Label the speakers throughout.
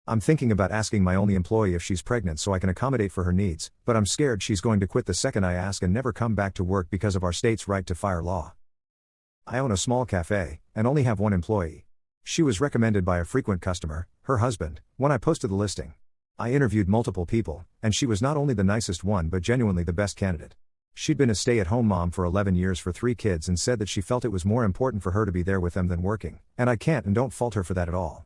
Speaker 1: I'm thinking about asking my only employee if she's pregnant so I can accommodate for her needs, but I'm scared she's going to quit the second I ask and never come back to work because of our state's right to fire law. I own a small cafe, and only have one employee. She was recommended by a frequent customer, her husband, when I posted the listing. I interviewed multiple people, and she was not only the nicest one but genuinely the best candidate. She'd been a stay-at-home mom for 11 years for 3 kids and said that she felt it was more important for her to be there with them than working, and I can't and don't fault her for that at all.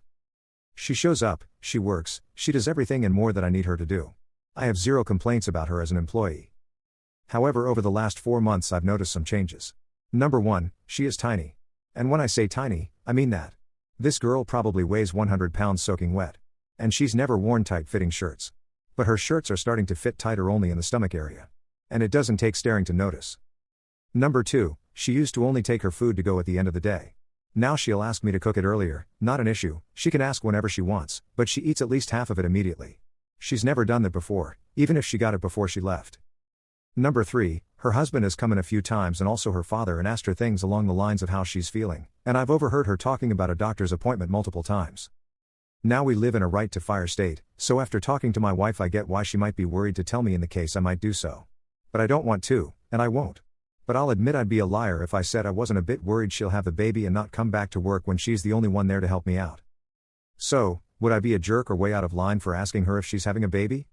Speaker 1: She shows up, she works, she does everything and more that I need her to do. I have zero complaints about her as an employee. However, over the last 4 months I've noticed some changes. Number 1, she is tiny. And when I say tiny, I mean that. This girl probably weighs 100 pounds soaking wet. And she's never worn tight-fitting shirts. But her shirts are starting to fit tighter only in the stomach area. And it doesn't take staring to notice. Number 2, she used to only take her food to go at the end of the day. Now she'll ask me to cook it earlier, not an issue, she can ask whenever she wants, but she eats at least half of it immediately. She's never done that before, even if she got it before she left. Number 3, her husband has come in a few times and also her father and asked her things along the lines of how she's feeling, and I've overheard her talking about a doctor's appointment multiple times. Now we live in a right-to-fire state, so after talking to my wife I get why she might be worried to tell me in the case I might do so. But I don't want to, and I won't. But I'll admit I'd be a liar if I said I wasn't a bit worried she'll have the baby and not come back to work when she's the only one there to help me out. So, would I be a jerk or way out of line for asking her if she's having a baby?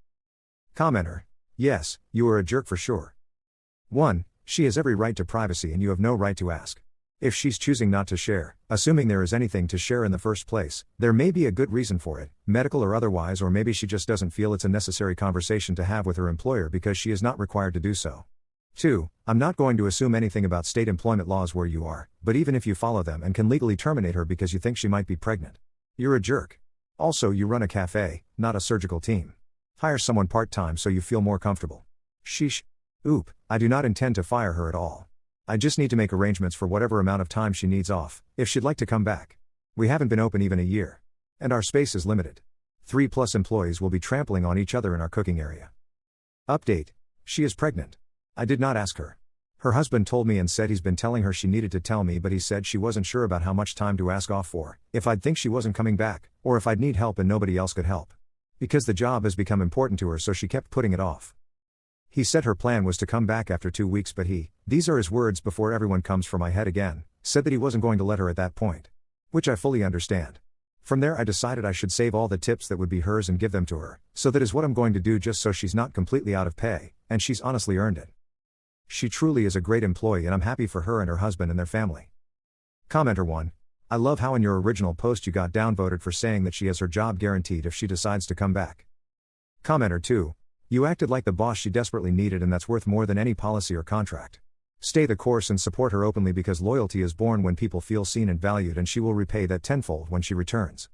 Speaker 1: Commenter: yes, you are a jerk for sure. 1. She has every right to privacy and you have no right to ask. If she's choosing not to share, assuming there is anything to share in the first place, there may be a good reason for it, medical or otherwise, or maybe she just doesn't feel it's a necessary conversation to have with her employer because she is not required to do so. 2. I'm not going to assume anything about state employment laws where you are, but even if you follow them and can legally terminate her because you think she might be pregnant, you're a jerk. Also, you run a cafe, not a surgical team. Hire someone part-time so you feel more comfortable. Sheesh. Oop, I do not intend to fire her at all. I just need to make arrangements for whatever amount of time she needs off, if she'd like to come back. We haven't been open even a year. And our space is limited. 3+ employees will be trampling on each other in our cooking area. Update: she is pregnant. I did not ask her. Her husband told me and said he's been telling her she needed to tell me, but he said she wasn't sure about how much time to ask off for, if I'd think she wasn't coming back, or if I'd need help and nobody else could help. Because the job has become important to her, so she kept putting it off. He said her plan was to come back after 2 weeks, but these are his words before everyone comes for my head again, said that he wasn't going to let her at that point. Which I fully understand. From there I decided I should save all the tips that would be hers and give them to her, so that is what I'm going to do, just so she's not completely out of pay, and she's honestly earned it. She truly is a great employee and I'm happy for her and her husband and their family. Commenter 1. I love how in your original post you got downvoted for saying that she has her job guaranteed if she decides to come back. Commenter 2. You acted like the boss she desperately needed, and that's worth more than any policy or contract. Stay the course and support her openly, because loyalty is born when people feel seen and valued, and she will repay that tenfold when she returns.